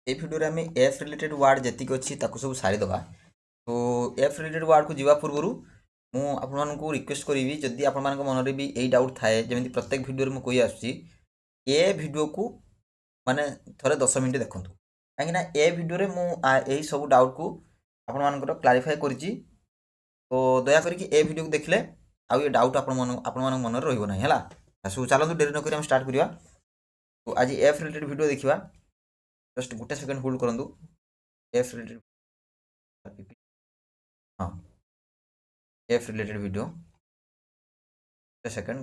ए video आम F related ward जी अच्छी सब सारीदे। तो एफ रिलेटेड वार्ड को जीवा पूर्व मुझे रिक्वेस्ट करी जदि आप मन में भी यही डाउट थाए जमी प्रत्येक भिडियो में कही आसुच्छी ए भिडियो को माने थे 10 मिनट देखूँ कहीं ए भिडियो मुझे सब डाउट को आपर क्लारीफाए कर दयाकोर ए भिडियो को देखले आउ ये डाउट आप मन रही है सब चलते डेरी नक स्टार्ट करवा। तो आज एफ रिलेटेड भिडियो देखा जस्ट गोटे सेकेंड होल्ड करूँ एफ रिलेटेड हाँ एफ रिलेटेड वीडियो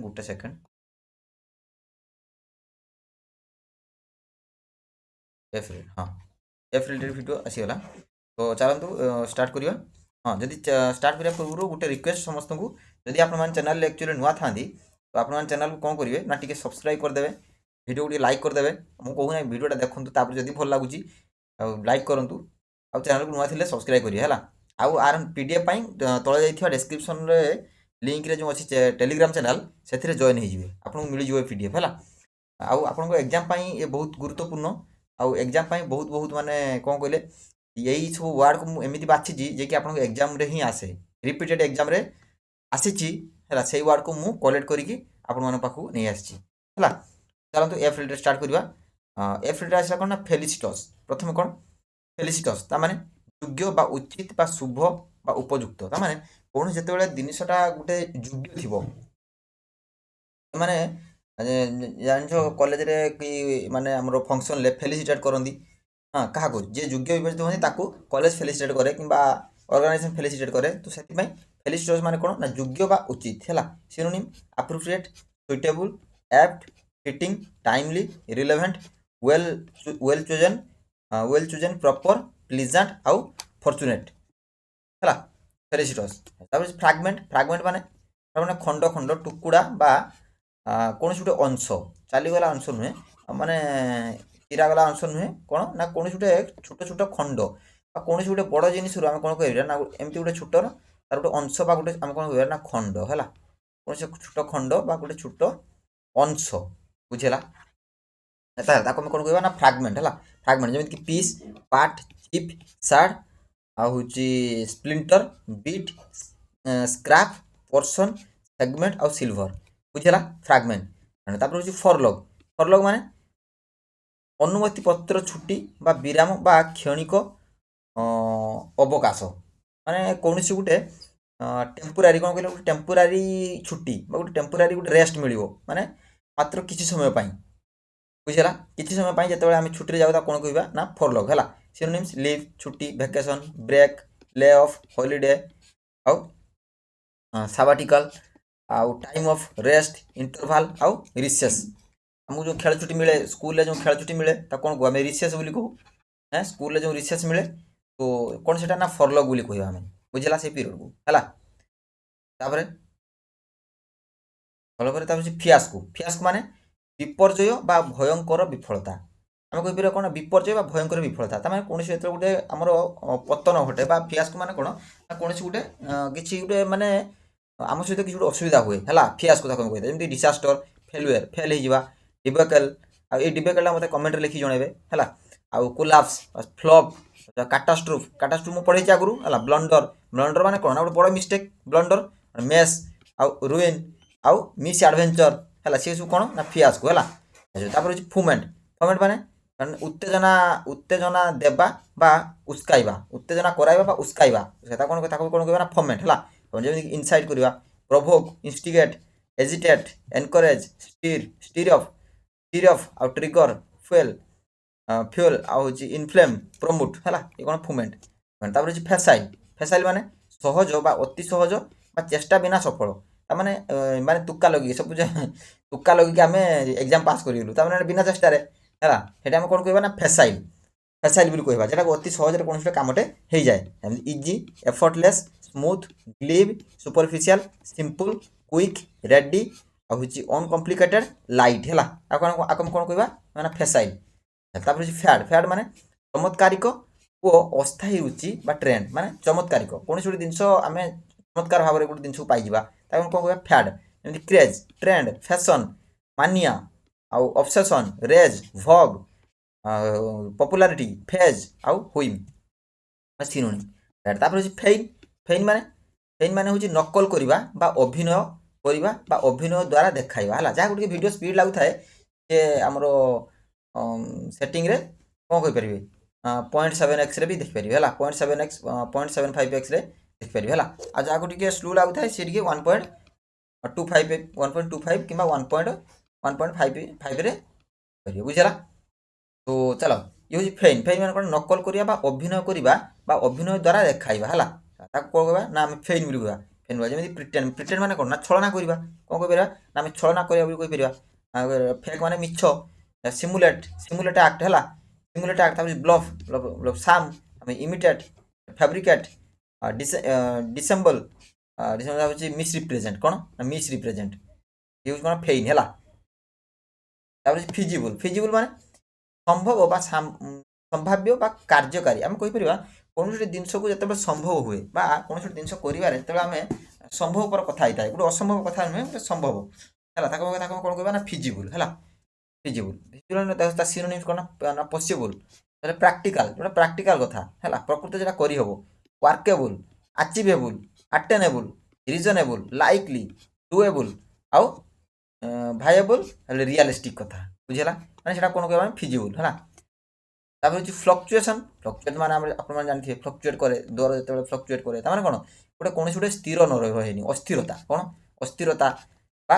गोटे सेकेंड हाँ एफ रिलेटेड वीडियो आसीगला। तो चलतु स्टार्ट करवा। हाँ जदि स्टार्ट करने पूर्व गोटे रिक्वेस्ट समस्त को जदि आप चैनल एक्चुअली नुआ था तो आप चैनल को कौन करेंगे ना टी सब्सक्राइब करदे वीडियो को लाइक करदे मुझे कहूना वीडियोटा देखूँ जदि भल लगुच लाइक करूँ आ चैनल को नुआ थे सब्सक्राइब करेंगे है आउ आर पीडीएफ तले जाइए डिस्क्रिप्शन लिंक रे जो अच्छी टेलीग्राम चैनल से जॉइन हो आपको मिल जाए पीडीएफ है आउ आपको एग्जाम ये बहुत गुरुत्वपूर्ण आउ एग्जाम बहुत बहुत माने कौन कहले यही सब वार्ड को एमती बाछी जे कि आपको एग्जाम रे ही आसे रिपीटेड एग्जाम रे आसीची है से वार्ड को मु कलेक्ट करके आपण पाखु नहीं आसी है। चलते एफ रिलेटेड स्टार्ट करवा। एफ रिलेटेड आसला कौन ना फेलिसिटस प्रथम कौन फेलिसिटस ताने योग्य बा उचित बा शुभ बा उपयुक्त ताने कौन जिते जिनसटा गोटे योग्य थी माने जान कॉलेज रे कि माने हमरो फंक्शन ले फेलिसिटेट करंदी हाँ क्या जे योग्य विवेचित होती ताकू कॉलेज फेलिसिटेट करे कि ऑर्गेनाइजेशन फेलिसिटेट करे तो से फेलिसिटेट माने कौन ना योग्य बा उचित है synonym appropriate suitable apt fitting timely relevant well well chosen proper pleasant आउ फॉर्चुनेट है फेलिसिटस। फ्रैगमेंट फ्रैगमेंट माने खंड खंड टुकुड़ा बा कौन गोटे अंश चलीगला अंश नुहे माने चिरागला अंश नुहे कौन ना कौन गोटे छोट छोट खंड कौन गोटे बड़ जिनिस आम कौन कह ना एमती गोटे छोटर तार गोटे अंश बा गोटे आम कौन कह ना खंड है कौन से छोट खंड बा गोटे छोट अंश बुझेगा ताको कौन कह ना फ्रैगमेंट है फ्रैगमेंट जमीन कि पीस पार्ट चिप सार्ड आउची splinter bit scrap portion segment आउ सिल्वर बुझेगा फ्रैगमेंट तापर हूँ फरलग फरलग माने अनुमति पत्र छुट्टी बा विराम बा क्षणिक अवकाश माने कौन गोटे टेम्पोरारी कौन कहले गोटे टेम्पोरारी छुट्टी गोटे टेम्पोरारी गोटे रेस्ट मिल माने मात्र किसी समय बुझेगा किसी समय जिते आम छुट्टी जाऊ कौन कह ना फरलग है सिनोनिम्स लीव छुट्टी vacation break lay holiday आउ साबाटिकल आउ टाइम ऑफ रेस्ट इंटरवल आउ रिसेस आमको जो खेल छुट्टी मिले स्कूल जो खेल छुट्टी मिले कौन कहू आम रिसेस बोली कहू है स्कूल जो रिसेस मिले तो कौन से ना फरलग बोली कहवा आम बुझेगा से पीरियड को है फियास्को फियास्को माने विपर्जय बा भयंकर विफलता आम कहीपर कौन विपर्जय बा भयंकर विफलता तमें कौन से गोटे आमर पतन घटे बा फियास्को माने कौन ना कौन गोटे किसी गोटे माने आम सहित किसी गोटे असुविधा हुए है फियास्को ताको कहते जमी डिसास्टर फेलुएर फेल हो डिबेकल आ डिबेकल मत कमेंट लिखी जनइबे है आउ कोलाप्स फ्लॉप काटास्ट्रोफ काटास्ट्रोफ मुझे पढ़े आगु है ब्लंडर ब्लंडर माने कौन गोटे बड़ मिस्टेक ब्लंडर मेस आउ रुइन आउ मिस एडवेंचर है सी सब कौन ना फियास्को है फुमेंट फुमेंट माने उत्तेजना उत्तेजना देवा बा उस्काइबा उत्तेजना कराइबा बा उस्काइबा सेटा कौन कौन कहबा ना फमेंट है जमी इनसाइट करवा provoke instigate agitate encourage stir of आउ ट्रिगर फुएल फ्यूल आउ इनफ्लेम प्रमोट है ये कौन फुमेंट फेसाइल फेसाइल माने सहज बा अति सहज बा चेष्टा बिना सफल ताने माने तुक्का लगे सब तुक्का लगे आम एग्जाम पास करूँ बिना चेष्टार है कौन कहना ना फेसाइल फेसाइल बोली कहवा जेटा अति सहज कौन कमटे हो जाए easy effortless smooth glib superficial simple quick ready हूँ अनकम्प्लिकेटेड लाइट है कौन कहवा ना फेसाइल फैड फैड माने चमत्कारिक और अस्थायी रुचि बा ट्रेंड माने चमत्कारिक कौन गोटे जिनस आम चमत्कार भाव में गोटे जिनस पाइबा कौन कह फैड जमी क्रेज ट्रेंड फैशन मानिया आउ ऑब्सेशन रेज भग ପପୁଲାରିଟି ଫେଜ୍ ଆଉ ହୁଇମ୍ ସିନୋନିମ୍। ତାପରେ ହେଉଛି ଫେଇନ୍। ଫେଇନ୍ ମାନେ ହେଉଛି ନକଲ କରିବା ବା ଅଭିନୟ କରିବା ବା ଅଭିନୟ ଦ୍ୱାରା ଦେଖାଇବା ହେଲା, ଯାହାକୁ ଟିକେ ଭିଡ଼ିଓ ସ୍ପିଡ଼ ଲାଗୁଥାଏ ସେ ଆମର ସେଟିଂରେ କ'ଣ କହିପାରିବେ 0.7x ବି ଦେଖିପାରିବେ ହେଲା, 0.7x 0.75xରେ ଦେଖିପାରିବେ ହେଲା। ଆଉ ଯାହାକୁ ଟିକେ ସ୍ଲୋ ଲାଗୁଥାଏ ସେ ଟିକେ 1.25 କିମ୍ବା 1.5ରେ କରିବେ, ବୁଝିଲା। ତ ଚାଲ ଇଏ ହେଉଛି ଫେଇନ୍ ମାନେ କ'ଣ ନକଲ କରିବା ବା ଅଭିନୟ କରିବା ବା ଅଭିନୟ ଦ୍ୱାରା ଦେଖାଇବା ହେଲା, ତାକୁ କ'ଣ କହିବା ନା ଆମେ ଫେଇନ୍ ବୋଲି କହିବା। ଫେଇନ୍ ଯେମିତି ପ୍ରିଟେଣ୍ଡ ମାନେ କ'ଣ ନା ଛଳନା କରିବା, କ'ଣ କହିପାରିବା ନା ଆମେ ଛଳନା କରିବା ବୋଲି କହିପାରିବା। ଫେକ୍ ମାନେ ମିଛ, ସିମୁଲେଟ୍ ଆକ୍ଟ ହେଲା, ସିମୁଲେଟ୍ ଆକ୍ଟ ତାପରେ ବ୍ଲଫ୍ ସାମ୍, ଆମେ ଇମିଟେଟ୍, ଫ୍ୟାବ୍ରିକେଟ୍, ଡିସେମ୍ବଲ ହେଉଛି ମିସ୍ରିପ୍ରେଜେଣ୍ଟ, କ'ଣ ନା ମିସ୍ରିପ୍ରେଜେଣ୍ଟ, ଇଏ ହେଉଛି କ'ଣ ଫେଇନ୍ ହେଲା। ତାପରେ ଫିଜିବୁଲ୍ ମାନେ ସମ୍ଭବ ବା ସମ୍ଭାବ୍ୟ ବା କାର୍ଯ୍ୟକାରୀ, ଆମେ କହିପାରିବା କୌଣସି ଗୋଟେ ଜିନିଷକୁ ଯେତେବେଳେ ସମ୍ଭବ ହୁଏ ବା କୌଣସି ଗୋଟେ ଜିନିଷ କରିବାରେ ଯେତେବେଳେ ଆମେ ସମ୍ଭବ ଉପରେ କଥା ହେଇଥାଏ, ଗୋଟେ ଅସମ୍ଭବ କଥା ନୁହେଁ, ଗୋଟେ ସମ୍ଭବ ହେଲା, ତାକୁ କ'ଣ କହିବା ନା ଫିଜିବୁଲ୍ ହେଲା। ଫିଜିବୁଲ୍ ତା ସିନୋନିମ୍ସ କ'ଣ ନା ପସିବୁଲ୍, ତାହେଲେ ପ୍ରାକ୍ଟିକାଲ, ଯୋଉଟା ପ୍ରାକ୍ଟିକାଲ କଥା ହେଲା, ପ୍ରକୃତରେ ଯେଟା କରିହେବ। ୱାର୍କେବୁଲ୍, ଆଚିଭେବୁଲ୍, ଆଟେନେବୁଲ୍, ରିଜନେବୁଲ୍, ଲାଇକଲି, ଡୁଏବୁଲ୍ ଆଉ ଭାଇଏବୁଲ୍ ହେଲେ ରିଆଲିଷ୍ଟିକ୍ କଥା, ବୁଝିଲା। ମାନେ ସେଟା କ'ଣ କହିବା ଫିଜିବୁଲ୍ ହେଲା। ତାପରେ ହେଉଛି ଫ୍ଲକ୍ଚୁଏସନ୍ ମାନେ ଆପଣମାନେ ଜାଣିଥିବେ ଫ୍ଲକ୍ଚୁଏଟ୍ କରେ, ଦର ଯେତେବେଳେ ଫ୍ଲକ୍ଚୁଏଟ୍ କରେ ତାମାନେ କ'ଣ କୌଣସି ଗୋଟେ ସ୍ଥିର ନ ରହେନି, ଅସ୍ଥିରତା, କ'ଣ ଅସ୍ଥିରତା ବା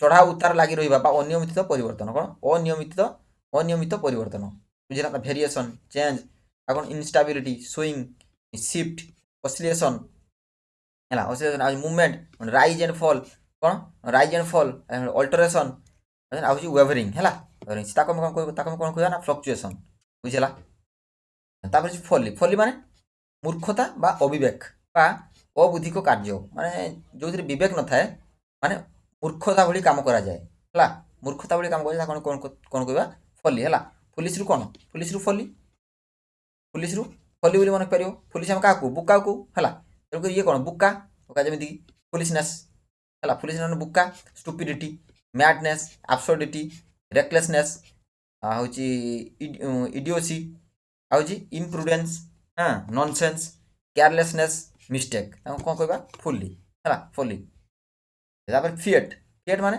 ଚଢ଼ା ଉତ୍ତାର ଲାଗି ରହିବା ବା ଅନିୟମିତ ପରିବର୍ତ୍ତନ, କ'ଣ ଅନିୟମିତ ପରିବର୍ତ୍ତନ, ବୁଝିଲା। ଭେରିଏସନ୍, ଚେଞ୍ଜ ଆଉ କ'ଣ ଇନଷ୍ଟାବିଲିଟି, ସୁଇଙ୍ଗ, ସିଫ୍ଟ, ଅସିଲେସନ୍ ହେଲା, ଅସିଲେସନ୍ ଆଉ ମୁଭମେଣ୍ଟ, ରାଇଜ୍ ଆଣ୍ଡ ଫଲ୍, କ'ଣ ରାଇଜ୍ ଆଣ୍ଡ ଫଲ୍, ଅଲ୍ଟରେସନ୍ ଆଉ ହେଉଛି ୱେଭରିଂ ହେଲା, ତାକୁ ଆମେ କ'ଣ କହିବା ନା ଫ୍ଲକ୍ଚୁଏସନ୍, ବୁଝିଲା। ତାପରେ ହେଉଛି ଫଲି ମାନେ ମୂର୍ଖତା ବା ଅବିବେକ ବା ଅବୁଦ୍ଧିକ କାର୍ଯ୍ୟ, ମାନେ ଯେଉଁଥିରେ ବିବେକ ନଥାଏ, ମାନେ ମୂର୍ଖତା ଭଳି କାମ କରାଯାଏ ହେଲା, ମୂର୍ଖତା ଭଳି କାମ କରାଯାଏ, ତାକୁ କ'ଣ କହିବା ଫଲି ହେଲା। ପୁଲିସରୁ ଫଲି ବୋଲି ମନେ ପାରିବ, ପୁଲିସ ଆମେ କାହାକୁ ବୁକାକୁ ହେଲା, ତେଣୁକରି ଇଏ କ'ଣ ବୁକା ଯେମିତିକି ଫୁଲିସନେସ୍ ହେଲା, ଫୁଲିସନେସ୍ ମାନେ ବୁକା, ଷ୍ଟୁପିଡିଟି, ମ୍ୟାଡନେସ୍, ଆବସର୍ଡିଟି, ରେକଲେସନେସ୍ ହେଉଛି ଇଡିଓସି, ଆଉ ହେଉଛି ଇମ୍ପ୍ରୁଡେନ୍ସ, ନନସେନ୍ସ, କେୟାରଲେସନେସ୍, ମିଷ୍ଟେକ୍, ତାଙ୍କୁ କ'ଣ କହିବା ଫୁଲି ହେଲା, ଫଲି। ତାପରେ ଫିଏଟ୍ ମାନେ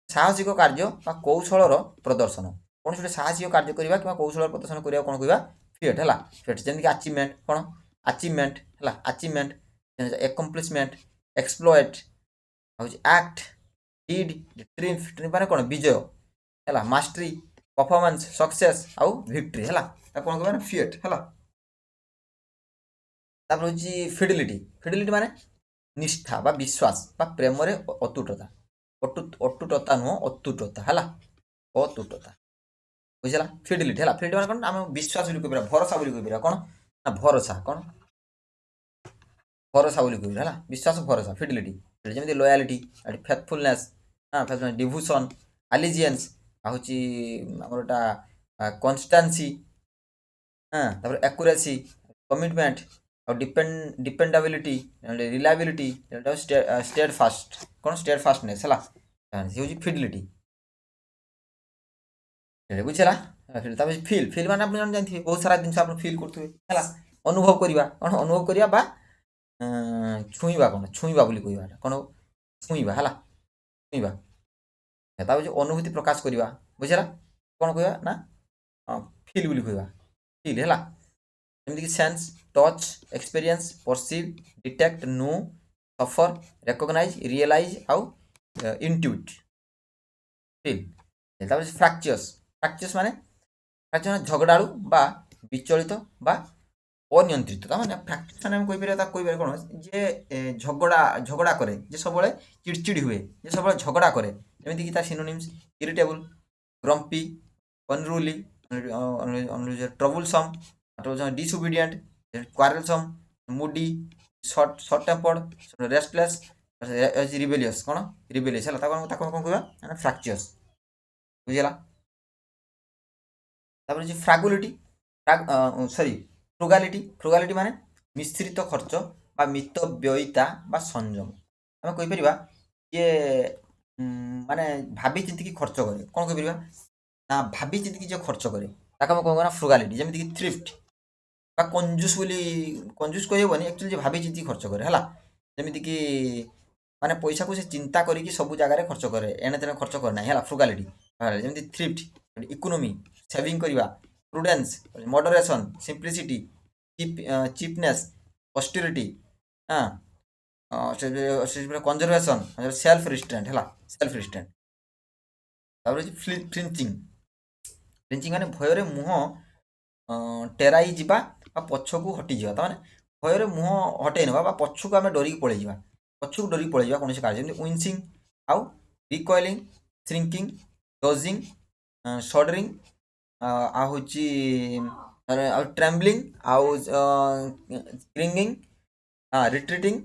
ସାହସିକ କାର୍ଯ୍ୟ ବା କୌଶଳର ପ୍ରଦର୍ଶନ, କୌଣସି ଗୋଟେ ସାହସିକ କାର୍ଯ୍ୟ କରିବା କିମ୍ବା କୌଶଳର ପ୍ରଦର୍ଶନ କରିବା କ'ଣ କହିବା ଫିଏଟ୍ ହେଲା। ଫିଏଟ୍ ଯେମିତିକି ଆଚିଭମେଣ୍ଟ, କ'ଣ ଆଚିଭମେଣ୍ଟ ହେଲା, ଆଚିଭମେଣ୍ଟ, ଏକମ୍ପ୍ଲିସମେଣ୍ଟ, ଏକ୍ସପ୍ଲୋଏଟ୍ ହେଉଛି ଆକ୍ଟ, ଡିଡ୍, ଟ୍ରିମ୍ଫ ମାନେ କ'ଣ ବିଜୟ ହେଲା, ମାଷ୍ଟରି, ପରଫର୍ମାନ୍ସ, ସକ୍ସେସ୍ ଆଉ ଭିକ୍ଟ୍ରି ହେଲା, ତାକୁ କ'ଣ କହିବା ନା ଫିଏଟ୍ ହେଲା। ତାପରେ ହେଉଛି ଫିଡିଲିଟି ମାନେ ନିଷ୍ଠା ବା ବିଶ୍ୱାସ ବା ପ୍ରେମରେ ଅତୁଟତା, ଅଟୁଟତା ନୁହଁ ଅତୁଟତା ହେଲା, ଅତୁଟତା, ବୁଝିଲା। ଫିଡିଲିଟି ହେଲା, ଫିଡିଲିଟି ମାନେ କ'ଣ ଆମେ ବିଶ୍ୱାସ ବୋଲି କହିପାରିବା, ଭରସା ବୋଲି କହିପାରିବା, କ'ଣ ନା ଭରସା, କ'ଣ ଭରସା ବୋଲି କହିପାରିବା ହେଲା, ବିଶ୍ୱାସ ଭରସା ଫିଡିଲିଟି। ଯେମିତି ଲୟାଲିଟି, ଫେଥଫୁଲନେସ୍, ଡିଭୋସନ୍, ଆଲିଜିଏନ୍ସ ଆଉ ହେଉଛି ଆମର ଏଟା କନଷ୍ଟାନ୍ସି, ତାପରେ ଆକୁରେସି, କମିଟମେଣ୍ଟ ଆଉ ଡିପେଣ୍ଡାବିଲିଟି, ରିଲାଏବିଲିଟି, ଷ୍ଟେଡଫାଷ୍ଟ, କ'ଣ ଷ୍ଟେଡଫାଷ୍ଟନେସ୍ ହେଲା, ସେ ହେଉଛି ଫିଡିଲିଟି, ବୁଝିଲା। ତାପରେ ଫିଲ୍ ମାନେ ଆପଣ ଜାଣିଥିବେ ବହୁତ ସାରା ଜିନିଷ ଆପଣ ଫିଲ୍ କରୁଥିବେ ହେଲା, ଅନୁଭବ କରିବା, କ'ଣ ଅନୁଭବ କରିବା ବା ଛୁଇଁବା, କ'ଣ ଛୁଇଁବା ବୋଲି କହିବା, କ'ଣ ଛୁଇଁବା ହେଲା, ଛୁଇଁବା। ତା ହେଉଛି ଅନୁଭୂତି ପ୍ରକାଶ କରିବା, ବୁଝିଲା, କ'ଣ କହିବା ନା ଫିଲ୍ ବୋଲି କହିବା, ଫିଲ୍ ହେଲା। ଯେମିତିକି sense, touch, experience, perceive, detect, know, suffer, recognise, realise ଆଉ ଇଣ୍ଟୁଇଟ୍, ଫିଲ୍। ତାପରେ ଫ୍ରାକ୍ଚିୟସ୍ ମାନେ ଝଗଡ଼ାଳୁ ବା ବିଚଳିତ ବା ଅନିୟନ୍ତ୍ରିତ, ତାମାନେ ଫ୍ରାକ୍ଚିୟସ୍ ମାନେ ଆମେ କହିପାରିବା, ତାକୁ କହିପାରିବା କ'ଣ ଯେ ଝଗଡ଼ା କରେ, ଯେ ସବୁବେଳେ ଚିଡ଼ଚିଡ଼ି ହୁଏ, ଯେ ସବୁବେଳେ ଝଗଡ଼ା କରେ, ଯେମିତିକି ତା synonyms ଇରିଟେବୁଲ୍, ଗ୍ରମ୍ପି, ଅନରୁଲି, ଟ୍ରବୁଲସମ୍, disobedient, quarrelsome, moody, short tempered, restless, rebellious, କ'ଣ ରିବେଲିୟସ୍ ହେଲା, ତାକୁ କ'ଣ କହିବା ମାନେ ଫ୍ରାକ୍ଚିୟସ୍, ବୁଝିଲା। ତାପରେ ହେଉଛି ଫ୍ରୁଗାଲିଟି ମାନେ ମିଶ୍ରିତ ଖର୍ଚ୍ଚ ବା ମିତବ୍ୟୟିତା ବା ସଂଯମ, ଆମେ କହିପାରିବା ଇଏ ମାନେ ଭାବି ଚିନ୍ତିକି ଖର୍ଚ୍ଚ କରେ, କ'ଣ କହିପାରିବା ନା ଭାବି ଚିନ୍ତିକି ଯିଏ ଖର୍ଚ୍ଚ କରେ ତାକୁ ଆମେ କଣ କହନା ଫ୍ରୁଗାଲିଟି। ଯେମିତିକି ଥ୍ରିଫ୍ଟ ବା କଞ୍ଜୁସ୍ ବୋଲି, କଞ୍ଜୁସ୍ କହିହେବନି ଆକ୍ଚୁଆଲି, ଯିଏ ଭାବି ଚିନ୍ତିକି ଖର୍ଚ୍ଚ କରେ ହେଲା। ଯେମିତିକି ମାନେ ପଇସାକୁ ସେ ଚିନ୍ତା କରିକି ସବୁ ଜାଗାରେ ଖର୍ଚ୍ଚ କରେ, ଏଣେ ତେଣେ ଖର୍ଚ୍ଚ କରେ ନାହିଁ ହେଲା, ଫ୍ରୁଗାଲିଟି। ଯେମିତି ଥ୍ରିଫ୍ଟ ଇକୋନୋମି, ସେଭିଂ କରିବା, ପ୍ରୁଡେନ୍ସ, ମଡରେସନ୍, ସିମ୍ପ୍ଲିସିଟି, ଚିପନେସ୍, ଅଷ୍ଟିରିଟି, ହଁ କନଜରଭେସନ୍, ସେଲ୍ଫ ରିଷ୍ଟ୍ରେଣ୍ଟ ହେଲା, ସେଲ୍ଫ ରିଷ୍ଟ୍ରେଣ୍ଟ। ତାପରେ ହେଉଛି ଫ୍ଲିଞ୍ଚିଂ। ଫ୍ଲିଞ୍ଚିଂ ମାନେ ଭୟରେ ମୁହଁ ଟେରାଇ ଯିବା ବା ପଛକୁ ହଟିଯିବା। ତାମାନେ ଭୟରେ ମୁହଁ ହଟେଇ ନେବା ବା ପଛକୁ ଆମେ ଡରିକି ପଳେଇଯିବା, ପଛକୁ ଡରିକି ପଳେଇଯିବା କୌଣସି କାର୍ଯ୍ୟ। ଯେମିତି ୱିନ୍ସିଂ ଆଉ ରିକଏଲିଂ, ଶ୍ରିଙ୍କିଂ, ଡଜିଂ, ସଡରିଂ, ଆଉ ହେଉଛି ଆଉ ଟ୍ରେମ୍ବଲିଂ, ଆଉ କ୍ରିଙ୍ଗିଂ, ରିଟ୍ରିଟିଂ,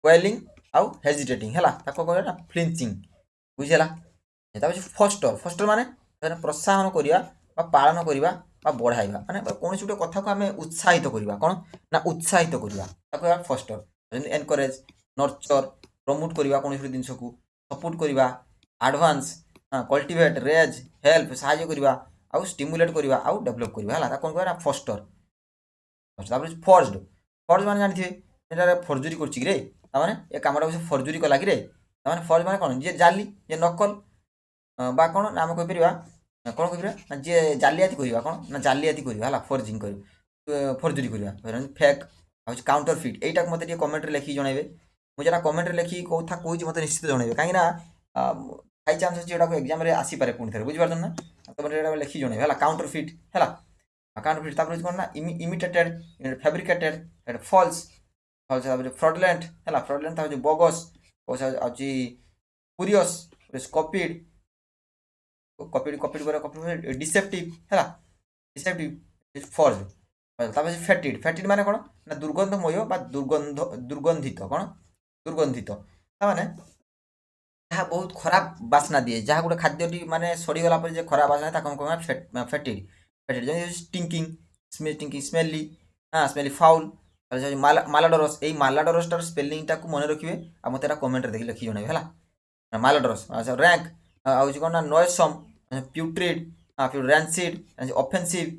କୋଏଲିଂ ଆଉ ହେଜିଟେଟିଂ ହେଲା, ତାକୁ କହିବା ନା ଫ୍ଲିଞ୍ଚିଂ। ବୁଝିହେଲା? ତାପରେ ହେଉଛି ଫଷ୍ଟର। ଫଷ୍ଟର ମାନେ ପ୍ରୋତ୍ସାହନ କରିବା ବା ପାଳନ କରିବା ବା ବଢ଼ାଇବା, ମାନେ କୌଣସି ଗୋଟେ କଥାକୁ ଆମେ ଉତ୍ସାହିତ କରିବା। କ'ଣ ନା ଉତ୍ସାହିତ କରିବା, ତାକୁ କହିବା ଫଷ୍ଟର। ଯେମିତି ଏନକରେଜ, ନର୍ଚର, ପ୍ରମୋଟ କରିବା କୌଣସି ଗୋଟେ ଜିନିଷକୁ, ସପୋର୍ଟ କରିବା, ଆଡ଼ଭାନ୍ସ, କଲ୍ଟିଭେଟ୍, ରେଜ୍, ହେଲ୍ପ, ସାହାଯ୍ୟ କରିବା, ଆଉ ଷ୍ଟିମୁଲେଟ୍ କରିବା ଆଉ ଡେଭଲପ୍ କରିବା ହେଲା, ତାକୁ କ'ଣ କହିବା ନା ଫଷ୍ଟର। ତାପରେ ଫର୍ଜଡ। ଫର୍ଜ ମାନେ ଜାଣିଥିବେ ଏଟାରେ ଫର୍ଜରୀ କରୁଛି କିରେ, ତାମାନେ ଏ କାମଟାକୁ ସେ ଫର୍ଜରୀ କଲା କିରେ। ତାମାନେ ଫର୍ଜ ମାନେ କ'ଣ, ଯିଏ ଜାଲି, ଯିଏ ନକଲ, ବା କ'ଣ ନା ଆମେ କହିପାରିବା କ'ଣ କହିପାରିବା ନା ଯିଏ ଜାଲିଆତି କରିବା, କ'ଣ ନା ଜାଲିଆତି କରିବା ହେଲା, ଫର୍ଜିଂ କରିବା, ଫର୍ଜରୀ କରିବା। ଫେକ୍ ହେଉଛି କାଉଣ୍ଟର ଫିଟ୍। ଏଇଟାକୁ ମୋତେ ଟିକେ କମେଣ୍ଟରେ ଲେଖିକି ଜଣାଇବେ। ମୁଁ ଯେଟା କମେଣ୍ଟରେ ଲେଖିକି କଥା କହୁଛି ମୋତେ ନିଶ୍ଚିତ ଜଣାଇବେ, କାହିଁକିନା ବାଇ ଚାନ୍ସ ଅଛି ଏଟାକୁ ଏକ୍ଜାମରେ ଆସିପାରେ ପୁଣି ଥରେ, ବୁଝିପାରୁଛନ୍ତି ନା। ତମେ ଏଇଟା ଲେଖିକି ଜଣାଇବେ ହେଲା, କାଉଣ୍ଟର ଫିଟ୍ ହେଲା। କାଉଣ୍ଟର ଫିଟ୍ ତାପରେ ହେଉଛି କ'ଣ ନା ଇମିଟେଟେଡ୍, ଫ୍ୟାବ୍ରିକେଟେଡ୍, ଫଲ୍ସ, ଫଲ୍ସ ତାପରେ ଫ୍ରଡଲେଣ୍ଟ ହେଲା, ଫ୍ରଡଲେଣ୍ଟ ତାପରେ ହେଉଛି ବୋଗସ୍, ହେଉଛି କୁରିୟସ୍, କପିଡ୍, କପିଡ୍ ଡିସେପ୍ଟିଭ ହେଲା, ଡିସେପ୍ଟିଭ, ଫର୍ଜ। ତାପରେ ଫେଟିଡ୍। ଫେଟିଡ୍ ମାନେ କ'ଣ ନା ଦୁର୍ଗନ୍ଧମୟ ବା ଦୁର୍ଗନ୍ଧିତ, କ'ଣ ଦୁର୍ଗନ୍ଧିତ। ତାମାନେ ଯାହା ବହୁତ ଖରାପ ବାସ୍ନା ଦିଏ, ଯାହା ଗୋଟେ ଖାଦ୍ୟଟି ମାନେ ସଡ଼ିଗଲା ପରେ ଯେ ଖରାପ ବାସ୍ନା ତାକୁ ଆମେ କହିବା ଫେଟିଡ୍। ଫେଟିଡ୍ ଯେମିତି ଷ୍ଟିଙ୍କିଂ, ସ୍ମେଲି, ସ୍ମେଲି, ଫାଉଲ୍। ମାଲାଡରସ୍। ଏଇ ମାଲାଡରସ୍ଟାର ସ୍ପେଲିଂଟାକୁ ମନେ ରଖିବେ ଆଉ ମୋତେ ଏଟା କମେଣ୍ଟରେ ଦେଖି ଲେଖିକି ଜଣାଇବେ ହେଲା। ମାଲାଡରସ୍। ଆଚ୍ଛା ର୍ୟାଙ୍କ ହେଉଛି କ'ଣ ନା ନଏସମ୍, ପ୍ୟୁଟ୍ରିଡ୍, ରାନ୍ସିଡ୍, ଅଫେନ୍ସିଭ୍,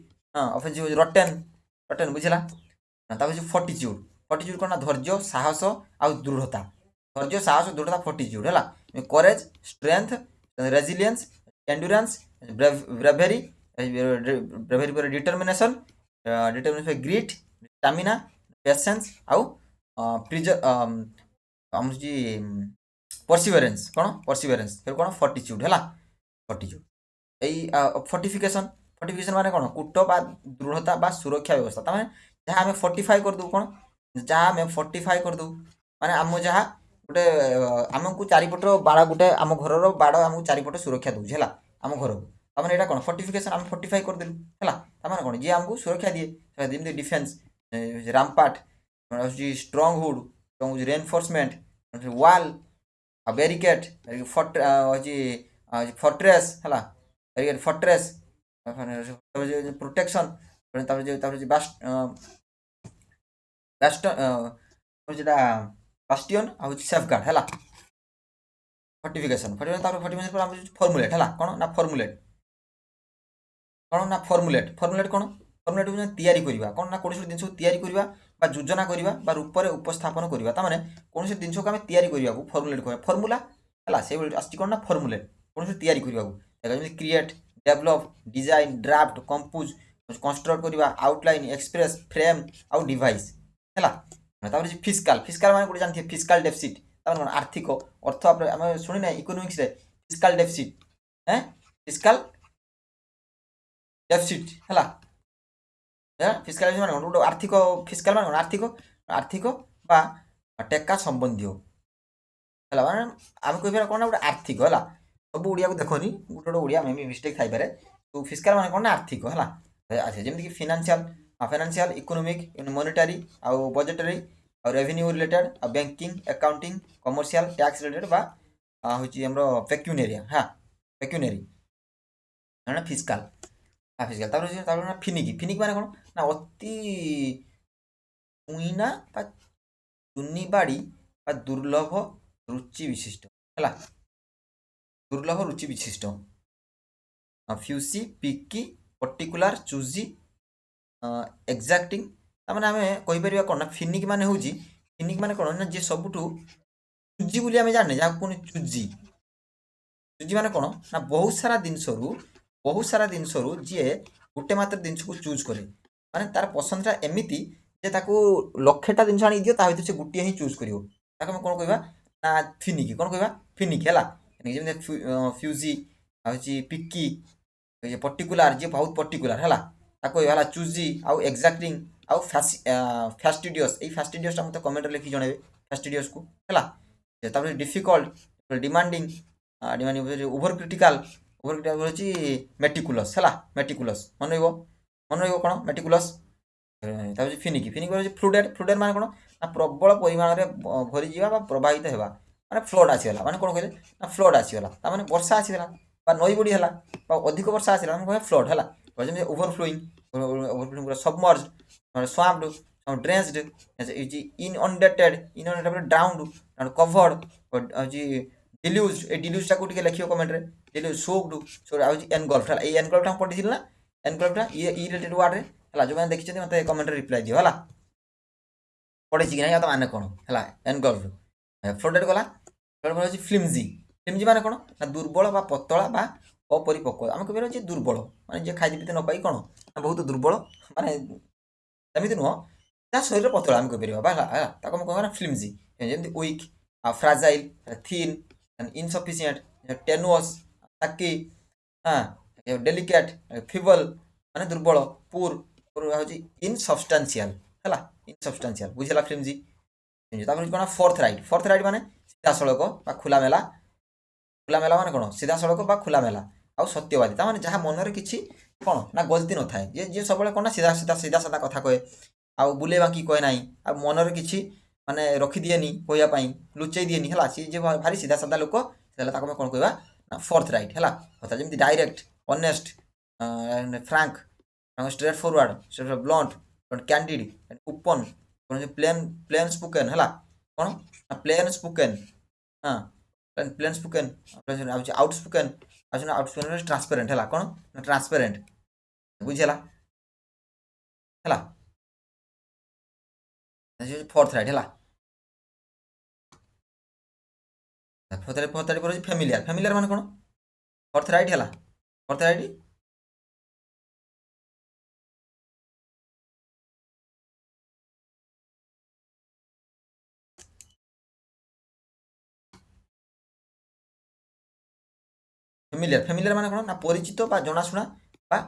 ଅଫେନ୍ସିଭ୍ ହେଉଛି ରଟେନ୍, ରଟେନ୍ ବୁଝିଲା। ତାପରେ ହେଉଛି ଫର୍ଟିଚ୍ୟୁଡ୍। ଫର୍ଟିଚ୍ୟୁଡ୍ କ'ଣ ନା ଧୈର୍ଯ୍ୟ, ସାହସ ଆଉ ଦୃଢ଼ତା। ଧୈର୍ଯ୍ୟ, ସାହସ, ଦୃଢ଼ତା, ଫର୍ଟିଚ୍ୟୁଡ୍ ହେଲା। କରେଜ୍, ଷ୍ଟ୍ରେନ୍ଥ, ରେଜିଲିଏନ୍ସ, ଏଣ୍ଡୁରାନ୍ସ, ବ୍ରେଭେରି, ବ୍ରେଭେରି ପରେ determination, determination greet, stamina, patience ଆଉ ଆମର ହେଉଛି ପର୍ସିଭେରେନ୍ସ। କ'ଣ ପର୍ସିଭେରେନ୍ସ କ'ଣ ଫର୍ଟିଚ୍ୟୁଡ୍ ହେଲା, ଫର୍ଟିଚ୍ୟୁଡ୍। ଏଇ ଫର୍ଟିଫିକେସନ୍। ଫର୍ଟିଫିକେସନ୍ ମାନେ କ'ଣ କୂଟ ବା ଦୃଢ଼ତା ବା ସୁରକ୍ଷା ବ୍ୟବସ୍ଥା। ତାମାନେ ଯାହା ଆମେ ଫର୍ଟିଫାଏ କରିଦେଉ, କ'ଣ ଯାହା ଆମେ ଫର୍ଟିଫାଏ କରିଦେଉ ମାନେ ଆମ ଯାହା ଗୋଟେ ଆମକୁ ଚାରିପଟର ବାଡ଼, ଗୋଟେ ଆମ ଘରର ବାଡ଼ ଆମକୁ ଚାରିପଟ ସୁରକ୍ଷା ଦେଉଛି ହେଲା, ଆମ ଘରକୁ। ତାମାନେ ଏଇଟା କ'ଣ ଫର୍ଟିଫିକେସନ୍, ଆମେ ଫର୍ଟିଫାଇ କରିଦେଲୁ ହେଲା। ତାମାନେ କ'ଣ ଯିଏ ଆମକୁ ସୁରକ୍ଷା ଦିଏ, ଯେମିତି ଡିଫେନ୍ସ, ରାମ୍ପାର୍ଟ, ହେଉଛି ଷ୍ଟ୍ରଙ୍ଗ ହୁଡ୍, ହେଉଛି ରେନଫୋର୍ସମେଣ୍ଟ, ୱାଲ୍ ଆଉ ବ୍ୟାରିକେଟ୍, ହେଉଛି ଫର୍ଟ୍ରେସ୍ ହେଲା, ଫର୍ଟ୍ରେସ୍, ପ୍ରୋଟେକ୍ସନ୍। ତାପରେ ଯେଟା ବାଷ୍ଟିଅନ୍ ଆଉ ହେଉଛି ସେଫ୍ଗାର୍ଡ ହେଲା। ଫର୍ଟିଫିକେସନ୍। ତାପରେ ଫର୍ଟିଫିକେସନ୍ ପରେ ଆମର ଫର୍ମୁଲେଟ୍ ହେଲା, କ'ଣ ନା ଫର୍ମୁଲେଟ୍, କ'ଣ ନା ଫର୍ମୁଲେଟ୍। ଫର୍ମୁଲେଟ୍ କ'ଣ, ଫର୍ମୁଲେଟ୍ ହେଉଛି ତିଆରି କରିବା, କ'ଣ ନା କୌଣସି ଜିନିଷକୁ ତିଆରି କରିବା ବା ଯୋଜନା କରିବା ବା ରୂପରେ ଉପସ୍ଥାପନ କରିବା। ତାମାନେ କୌଣସି ଜିନିଷକୁ ଆମେ ତିଆରି କରିବାକୁ ଫର୍ମୁଲେଟ୍ କରିବା, ଫର୍ମୁଲା ହେଲା। ସେଇଭଳି ଆସିଛି କ'ଣ ନା ଫର୍ମୁଲେଟ୍, କୌଣସି ତିଆରି କରିବାକୁ। ଯେମିତି create, develop, design, draft, compose, construct କରିବା, ଆଉଟଲାଇନ୍, ଏକ୍ସପ୍ରେସ୍, ଫ୍ରେମ୍ ଆଉ ଡିଭାଇସ୍ ହେଲା। ତାପରେ ଫିସ୍କାଲ୍। ଫିସ୍କାଲ୍ ମାନେ ଗୋଟେ ଜାଣିଥିବେ ଫିସ୍କାଲ୍ ଡେଫିସିଟ୍, ତାମାନେ କ'ଣ ଆର୍ଥିକ, ଅର୍ଥ। ଆମେ ଶୁଣିନାହିଁ ଇକୋନୋମିକ୍ସରେ ଫିସ୍କାଲ୍ ଡେଫିସିଟ୍, ଫିସ୍କାଲ୍ ଡେଫିସିଟ୍ ହେଲା। ଫିସ୍କାଲ୍ ଡେଫିସିଟ୍ ମାନେ କ'ଣ ଗୋଟେ ଆର୍ଥିକ, ଫିସ୍କାଲ୍ ମାନେ କ'ଣ ଆର୍ଥିକ, ଆର୍ଥିକ ବା ଟେକା ସମ୍ବନ୍ଧୀୟ ହେଲା। ମାନେ ଆମେ କହିପାରିବା କ'ଣ ନା ଗୋଟେ ଆର୍ଥିକ ହେଲା। ସବୁ ଓଡ଼ିଆକୁ ଦେଖନି, ଗୋଟେ ଗୋଟେ ଓଡ଼ିଆ ମେ ବି ମିଷ୍ଟେକ୍ ଥାଇପାରେ। ତ ଫିସ୍କାଲ୍ ମାନେ କ'ଣ ନା ଆର୍ଥିକ ହେଲା। ଆଚ୍ଛା ଯେମିତିକି ଫିନାନ୍ସିଆଲ୍, ଫାଇନାନ୍ସିଆଲ୍, ଇକୋନୋମିକ୍, ମନିଟାରୀ ଆଉ ବଜେଟରୀ ଆଉ ରେଭିନ୍ୟୁ ରିଲେଟେଡ୍ ଆଉ banking, accounting, commercial, tax related ବା ହେଉଛି ଆମର ପେକ୍ୟୁନେରିଆ ପେକ୍ୟୁନେରୀ ମାନେ ଫିସ୍କାଲ୍। ଫିସ୍କାଲ୍ ତାପରେ ଫିନିକି। ଫିନିକି ମାନେ କ'ଣ ନା ଅତି ଉଇନା ବା ଚୁନିବାଡ଼ି ବା ଦୁର୍ଲଭ ରୁଚି ବିଶିଷ୍ଟ ହେଲା, ଦୁର୍ଲଭ ରୁଚି ବିଶିଷ୍ଟ। फ्यूसी पिकी पर्टिकुलार चूजी एक्जाक्टिंग ताମାନେ ଆମେ କହିପାରିବା କ'ଣ ନା ଫିନିକ୍ ମାନେ ହେଉଛି ଫିନିକ୍ ମାନେ କ'ଣ ନା ଯିଏ ସବୁଠୁ ଚୁଜି ବୋଲି ଆମେ ଜାଣିନେ ଯାହାକୁ ପୁଣି ଚୁଜି ଚୁଜି ମାନେ କ'ଣ ନା ବହୁତ ସାରା ଜିନିଷରୁ ଯିଏ ଗୋଟେ ମାତ୍ର ଜିନିଷକୁ ଚୁଜ୍ କରେ ମାନେ ତାର ପସନ୍ଦଟା ଏମିତି ଯେ ତାକୁ ଲକ୍ଷେଟା ଜିନିଷ ଆଣିକି ଦିଅ ତା ଭିତରେ ସେ ଗୋଟିଏ ହିଁ ଚୁଜ୍ କରିବ ତାକୁ ଆମେ କ'ଣ କହିବା ନା ଫିନିକ୍ କ'ଣ କହିବା ଫିନିକ୍ ହେଲା ଯେମିତି ଫ୍ୟୁଜି ଆଉ ହେଉଛି ପିକି पर्टिकुलार जी बहुत पर्टिकुलार है ताको है चूजी आउ एक्जाक्टिंग आउ फास्टिडियस ये फास्टिडियसटा मत कमेंट लिखि जणेबे फास्टिडियस को है difficult demanding demanding over critical होची मेटिकुलस है मेटिकुलस मन रही कौन मेटिकुलस फिनिकी फिनिक होची फ्लूडेड फ्लूडेड माने कौन ना प्रबल परिमाण में भरी जावा प्रवाहित होगा माने फ्लड आसीगला माने कौन कहले ना फ्लड आसीगला माने वर्षा आसीगला बा नई बड़ी है अधिक वर्षा आसला हम कह फ्लड है जमी overflowing submerge swamped drenched inundated drowned covered deluge ए डिल्यूजटा को लिखियो कमेंट रे डिल्यूज सोक्ड एनगल्फ है ये एनगल्फ हम पढ़ी ना एनगल्फटा ये रिलेटेड वर्ड रे है जो मैंने देखी मत कमेंट रिप्लाई दियो है पढ़ी कि ना तो माने कौन है एनगल्फ फ्लडेड गला फ्लड फ्लिमजी फ्लिमजी माने कौन ना दुर्बल बा पतला बा अपरिपक्व आम कह दुर्बल माने जे खाई पीते न पाई कौन ना बहुत दुर्बल माने एमती नुह जहाँ शरीर पतला आम कह कहना फ्लिमजी जमी वीक फ्राजाइल थिन इनसफिसीयेंट टेनुअस ताकि हाँ डेलिकेट फिबल माने दुर्बल पुर हूँ इनसबस्टांशियल है इनसबस्टांशियल बुझेगा फ्लिमजी कौन फोर्थ राइट माने सीधा सड़क खुला मेला माने कौन सीधा सड़क खुला मेला आउ सत्यवादी ताने जहाँ मनरे किसी कौन ना गलती न थाए जे सब कौन ना सीधा सीधा सीधा साधा कथा कहे आउ बुले बाकी कहे ना आ मनरे किसी माने रखिदिएनि कहवाई लुचई दिएनि है सी जे भारी सीधा साधा लोक कौन कहवा ना फोर्थ राइट है कथा जमी direct honest frank straight blunt candid open plain spoken है कौन प्लेन स्पोकन हाँ plain spoken outspoken outspoken transparent है कौन ट्रांसपेरेंट बुझेगा है फोर्थ राइट है फोर्थ राइट पर फैमिलियर फैमिलियर माने कौन फोर्थ राइट है फोर्थ राइट फैमिलियर फैमिलियर माने कौन ना परिचित बा जनाशुना बा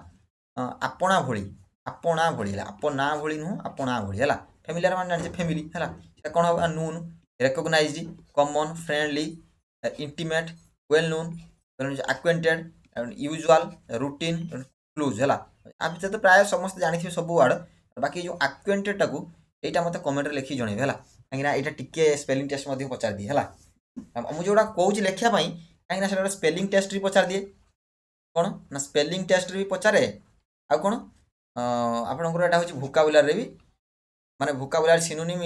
आपणा भली आपणा भली आपणा भली नुह आपणा भली है फैमिलियर माने जानिछे फैमिली है कौन हम नून recognised common friendly intimate well known acquainted usual routine close है आ भितर तो प्राय समस्त जानी सब वर्ड बाकी जो एक्वेंटेड टाक यहाँ मत कमेंट लिखी जनइबे है कहीं यहाँ टिके स्पेलिंग टेस्ट पचार दिए है मुझे जोड़ा कौच लिखापी कहीं से स्पेलिंग टेस्ट भी पचार दिए कौन ना स्पेलिंग टेस्ट भी पचारे आ कौन आपंकर यहाँ हूँ भोकाबुलार भी माने भोकाबुलार सिनोनिम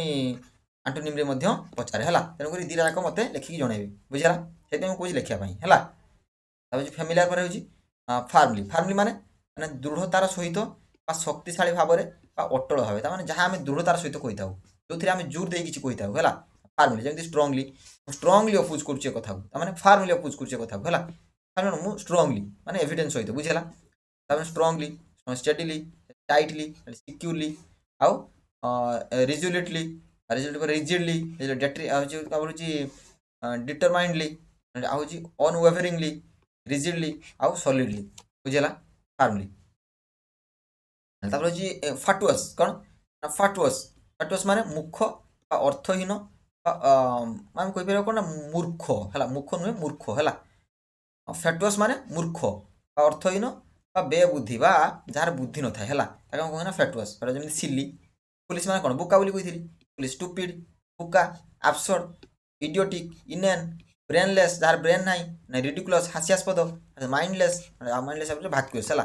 आंटोनिम पचारे है तेणुक दीटा जाक मत लिखिकी जनइबे बुझेगा से कौच लिखापी है फैमिलियर पर हूँ फार्मली फार्मली माने माने दृढ़तार सहित शक्तिशाली भाव में अटल भाव तार जहाँ आम दृढ़तार सहित कही था जो थे आम जोर दे कि कही था है फार्मली जमी स्ट्रंगली स्ट्रंगली अपोज करुचे कथा को फार्मली अपोज करुचे कथा को है फार्मली मु स्ट्रंगली माने एविडेंस सहित बुझेगा तार स्ट्रंगली स्टेडीली टाइटली सिक्योरली आउ रिजोल्यूटली रिजिडली डिटरमाइंडली आउ अनवेवरिंगली रिजिडली आउ सॉलिडली बुझेगा फार्मली हूँ फाटुअस कौन फाटुअस फाटुअस माने मुख अर्थहीन आम कहीपर कौन ना मूर्ख है मूर्ख नुहे मूर्ख है फैटुअस माने मूर्ख अर्थहीन बेबुद्धि जार बुद्धि न थाए कहना फैटुअस जमी सिली पुलिस माने कौन बोका बोली कही पुलिस स्टुपिड बोका absurd idiotic इनेन brainless jar brain ना रिडिकुलस हास्यास्पद माइंडलेस माइंडलेस भाक्यूस है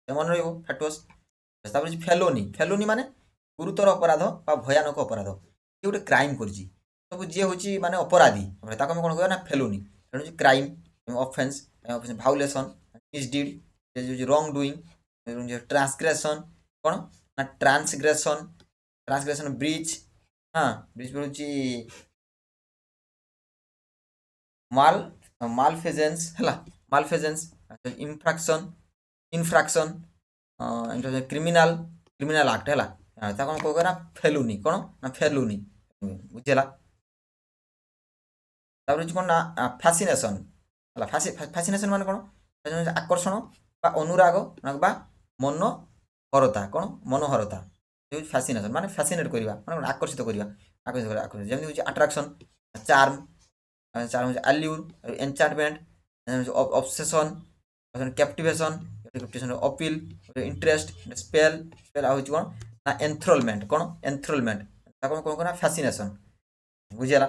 मन रैटुअस फेलोनी फेलोनी माने गुरुतर अपराध भयानक अपराध ये गोटे क्राइम कर सब जी हूँ माने अपराधी ताको कौन कह ना फेलोनी तेणु क्राइम ऑफेंस भाउलेसन मिसडिड रंग डुईंग ट्रांसग्रेसन कौन ना ट्रांसग्रेसन ब्रिज हाँ ब्रिज हूँ माल मालफेजेन्स है मालफेजेन्स इनफ्राक्शन इनफ्राक्शन क्रिमिनाल क्रिमिनाल आक्ट है कौन कह ना फेलुनी कौन ना फेलुनी बुझेगा कौन ना फैसिनेसन है फैसिनेसन मान कौन आकर्षण बा अनुराग बा मनोहरता कौन मनोहरता फैसिनेसन माने फैसिनेट करवा माने आकर्षित करवा आकर्षित जमी हूँ attraction charm charm allure enchantment obsession captivation captivation appeal interest spell spell आ कौन ना एंथ्रोलमेंट कौन एंथ्रोलमेंट कौन कौन ना फैसिनेशन बुझेगा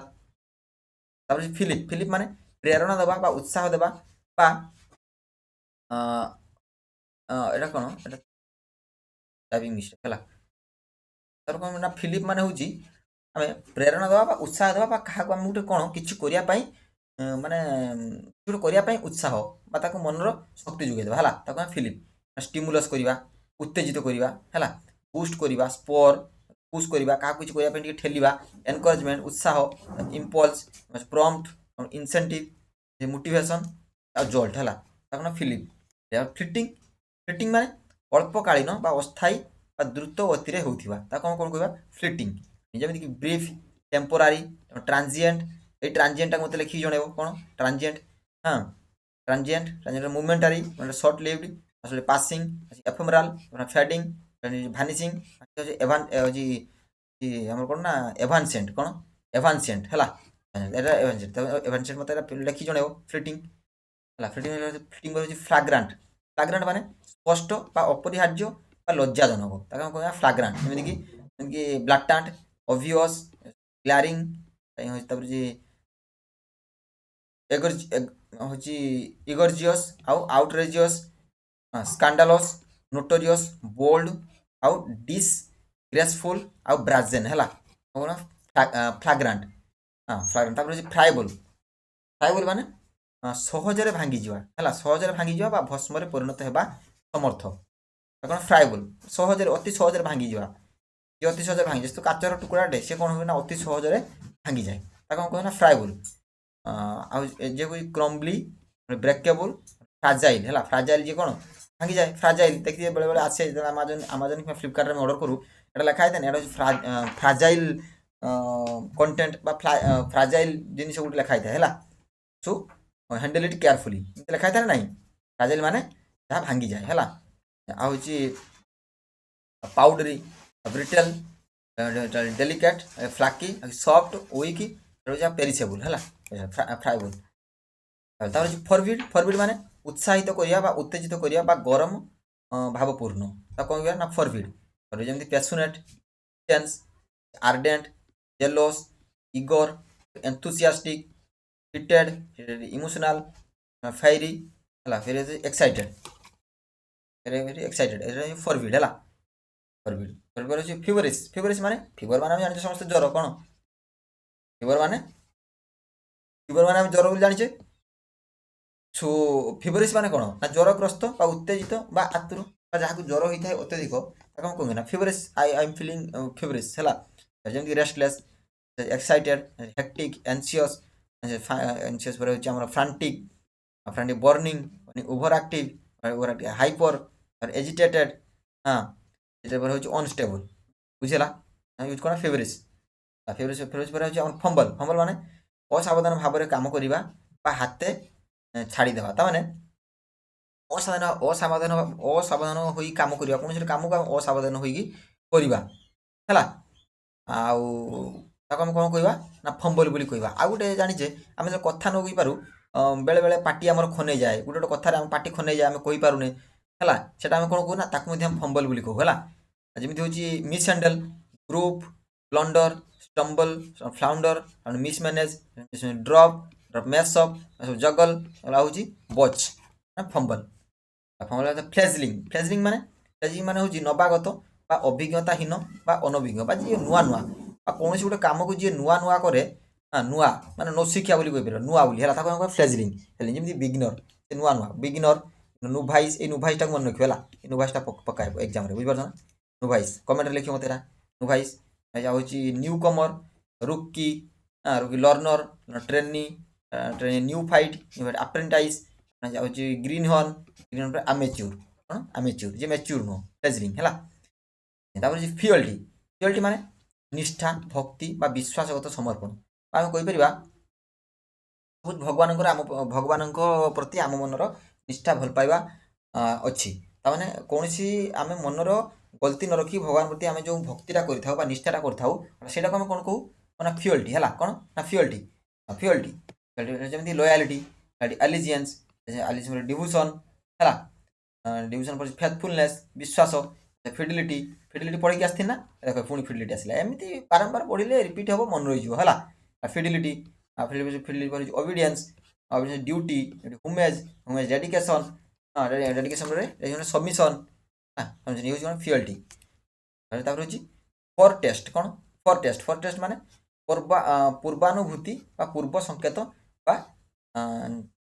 फिलिप फिलिप माने प्रेरणा देवा बा उत्साह देवा बा এটা কোন এটা টাইপিং মিস্টেক है তার কোন না ফিলিপ মানে হচ্ছে আমি প্রেরণা দেওয়া বা উৎসাহ দেওয়া বা কাহাকে আমি গোটে কোণ কিছু করিয়া পাই মানে কিছু করিয়া পাই উৎসাহ বা তাকে মনর শক্তি যোগাই দেবা হলা তাকে আমি ফিলিপ স্টিমুলস করিবা উত্তেজিত করিবা হলা বুস্ট করিবা স্পর পুশ করিবা কাহাକୁ কিছু করিয়া পাই টিকে ঠেলিবা এনকরেজমেন্ট উৎসাহ ইম্পলস প্রম্পট ইনসেন্টিভ মোটিভেশন আর জল্ট হলা তাকে না ফিলিপ ফ্লিটিং ফ্লিটিং মানে অল্পকালীন বা অস্থায়ী বা দ্রুত গতিরে হোউথিবা তাকে আমি কোন কইবা ফ্লিটিং যেমিতিকি ব্রিফ টেম্পোরারি ट्रांजिएंट এই ট্রানজিয়েন্টটা মতে লিখি জଣାইব কোন ট্রানজিয়েন্ট হ্যাঁ ট্রানজিয়েন্ট ট্রানজিয়েন্ট মুভমেন্টারি মানে শর্ট লিভড আসলে পাসিং এফেমেরাল ফেডিং ভ্যানিশিং হচ্ছে এভান জি আমার কোন না এভানসেন্ট কোন এভানসেন্ট হেলা এটা এভানসেন্ট এভানসেন্ট মতে এটা লিখি জଣାইব ফ্লিটিং ହେଲା ଫ୍ଲିଟିଂ ହେଉଛି ଫ୍ଲାଗ୍ରାଣ୍ଟ ଫ୍ଲାଗ୍ରାଣ୍ଟ ମାନେ ସ୍ପଷ୍ଟ ବା ଅପରିହାର୍ଯ୍ୟ ବା ଲଜ୍ଜାଜନକ ତାକୁ ଆମେ କହିବା ଫ୍ଲାଗ୍ରାଣ୍ଟ ଯେମିତିକି ବ୍ଲାଟାଣ୍ଟ ଅଭିୟସ୍ ଗ୍ଲାରିଂ ତାପରେ ହେଉଛି ଇଗର୍ଜିୟସ୍ ଆଉ ଆଉଟରେଜିୟସ୍ ସ୍କାଣ୍ଡାଲସ୍ ନୋଟୋରିୟସ୍ ବୋଲ୍ଡ ଆଉ ଡିସଗ୍ରେସଫୁଲ୍ ଆଉ ବ୍ରାଜେନ୍ ହେଲା କ'ଣ ଫ୍ଲାଗ୍ରାଣ୍ଟ ହଁ ଫ୍ଲାଗ୍ରାଣ୍ଟ ତାପରେ ହେଉଛି ଫ୍ରାଏବଲ୍ ଫ୍ରାଏବଲ୍ ମାନେ ସହଜରେ ଭାଙ୍ଗିଯିବା ହେଲା ସହଜରେ ଭାଙ୍ଗିଯିବା ବା ଭସ୍ମରେ ପରିଣତ ହେବା ସମର୍ଥ କ'ଣ ଫ୍ରାଏବଲ୍ ସହଜରେ ଅତି ସହଜରେ ଭାଙ୍ଗିଯିବା ଯେ ଅତି ସହଜରେ ଭାଙ୍ଗିଯାଏ ତ କାଚର ଟୁକୁଡ଼ାଟେ ସେ କ'ଣ ହୁଏ ନା ଅତି ସହଜରେ ଭାଙ୍ଗିଯାଏ ତାକୁ କ'ଣ କହିବେ ନା ଫ୍ରାଏବଲ୍ ଆଉ ଯେ କ୍ରମ୍ବଲି ବ୍ରେକେବୁଲ୍ ଫ୍ରାଜାଇଲ୍ ହେଲା ଫ୍ରାଜାଇଲ୍ ଯେ କ'ଣ ଭାଙ୍ଗିଯାଏ ଫ୍ରାଜାଇଲ୍ ଦେଖିବେ ବେଳେବେଳେ ଆସେ ଆମାଜନ୍ ଆମାଜନ୍ କିମ୍ବା ଫ୍ଲିପକାର୍ଟରେ ଆମେ ଅର୍ଡ଼ର କରୁ এটা লেখা ହେଇଥାଏ ଏଇଟା ହେଉଛି ଫ୍ରାଜାଇଲ୍ କଣ୍ଟେଣ୍ଟ ବା ଫ୍ରାଜାଇଲ୍ ଜିନିଷ ଗୋଟେ ଲେଖା ହେଇଥାଏ ହେଲା ସୋ ହ୍ୟାଣ୍ଡେଲ୍ ଇଟ୍ କେୟାରଫୁଲି ଏମିତି ଲେଖା ହେଇଥାଏ ନା ନାହିଁ ଫ୍ରାଜାଇଲ୍ ମାନେ ଯାହା ଭାଙ୍ଗିଯାଏ ହେଲା ଆଉ ହେଉଛି ପାଉଡରି ବ୍ରିଟେଲ୍ ଡେଲିକେଟ୍ ଫ୍ଲାକି ସଫ୍ଟ ୱିକ୍ ହେଉଛି ପେରିସେବୁଲ୍ ହେଲା ଫ୍ରାଏବୁଲ୍ ତାପରେ ହେଉଛି ଫରବିଡ୍ ଫରବିଡ୍ ମାନେ ଉତ୍ସାହିତ କରିବା ବା ଉତ୍ତେଜିତ କରିବା ବା ଗରମ ଭାବପୂର୍ଣ୍ଣ ତାକୁ କ'ଣ କହିବା ନା ଫରବିଡ୍ ଯେମିତି passionate tense ardent jealous eager enthusiastic heated emotional fiery ହେଲା ଫେର ଏକ୍ସାଇଟେଡ୍ ଭେରି ଏକ୍ସାଇଟେଡ୍ এটা ফরবিড ହେଲା ফরবিড ফরবিড হচ্ছে ফিভরিশ ফিভরিশ মানে ফিভর মানে আমি জানিছে সমস্ত জ্বর কোন ফিভর মানে আমি জ্বর বলে জানিছে সো ফিভরিশ মানে কোন না জ্বরগ্রস্ত বা উত্তেজিত বা আতুর বা যাহাକୁ জ্বর হইଥାଏ অত্যধিক তাকে আমি কইবে না ফিভরিশ আই এম ফিলিং ফিভরিশ ହେଲା যেମିତି ରେଷ୍ଟଲେସ୍ ଏକ୍ସାଇଟେଡ୍ ହେକ୍ଟିକ୍ ଏନ୍ସିୟସ୍ ଏନ୍ସିୟସ୍ ପରେ ହେଉଛି ଆମର ଫ୍ରାଣ୍ଟିକ୍ ଫ୍ରାଣ୍ଟିକ୍ ବର୍ନିଂ ଓଭର ଆକ୍ଟିଭ ହାଇପର ଏଜିଟେଟେଡ୍ হ্যাঁ এটা পরে হচ্ছে অনস্টেবল বুঝলা ইউজ করা ফেভরিশ ফেভরিশ ফেভরিশ পরে হচ্ছে আমার ফম্বল ফম্বল মানে অসাবধান ভাবে কাম করা বা হাতে ছাড়ি দেওয়া তার মানে অসাবধান হয়ে কাম করা কোণী কামকে আমি অসাবধান হয়ে করা হল আউ তাকে আমি কোণ কহা না ফম্বল বলে কহা আউ গোটে জানিছে আমি যে কথা ন কইপারু বেলে বেলে পাটি আমার খনেই যায় গোটে গোটে কথার আমি পাটি খনেই যায় আমি কইপারুনে ହେଲା সেটা আমি কোণ কহু না তাকে মধ্যে আমি ফম্বল বলে কহু ହେଲା যেମିତି ହେଉଛି ମିସ୍ ହ୍ୟାଣ୍ଡେଲ୍ ଗ୍ରୁପ୍ ବ୍ଲଣ୍ଡର ଷ୍ଟମ୍ବଲ୍ ଫ୍ଲାଉଣ୍ଡର ମିସ୍ମ୍ୟାନେଜ୍ ଡ୍ରପ୍ ମେସ୍ଅପ୍ ସବୁ ଜଗଲ ଏଗୁଡ଼ା ହେଉଛି ବଚ୍ ଫମ୍ବଲ୍ ଫମ୍ବଲ୍ ଫ୍ଲେଜଲିଂ ମାନେ ହେଉଛି ନବାଗତ ବା ଅଭିଜ୍ଞତାହୀନ ବା ଅନଭିଜ୍ଞ ବା ଯିଏ ନୂଆ ନୂଆ বা କୌଣସି ଗୋଟେ କାମକୁ ଯିଏ ନୂଆ ନୂଆ କରେ ନୂଆ ମାନେ ନୋ ଶିକ୍ଷା ବୋଲି କହିପାରିବ ନୂଆ ବୋଲି ହେଲା ତାକୁ ଆମେ ଫ୍ଲେଜଲିଂ ହେଲେ ଯେମିତି ବିଗିନର ସେ ନୂଆ ନୂଆ ବିଗିନର नुभाइस ए नुभाइसटा मन रखियो हला ए नुभाइसटा पकाए एग्जाम रे बुझ ना नुभाइस कमेंट रे लिखियो मतेरा नुभाइस या होची न्यू कमर रुकी रुकी learner trainee trainee new fight apprentice या होची ग्रीन हॉर्न पर अमेच्योर कोन अमेच्योर जे मैच्योर नो फ्लेजरिंग हला तापर जे फियल्टी माने निष्ठा भक्ति बा विश्वासगत समर्पण आम कहि परिबा भगवान प्रति आम मनर निष्ठा भल पाइबा अच्छी ताने कौन आम मनर गलती न रखी भगवान प्रति आम जो भक्तिटा कर निष्ठाटा करें आम कौन कहू ना फियल्टी है कौन ना फियल्टी जमी लयालिटी एलिजियंस डिवोशन है डिवोशन पर फेथफुलनेस विश्वास फिडिलिटी पढ़ी आसती ना देख पुणी फिडिलिटी आसला एमती बारंबार पढ़ले रिपीट हम मन रही है fidelity fidelity obedience duty homage dedication submission fealty foretaste कौन फॉर टेस्ट माने पूर्वानुभूति पूर्व संकेत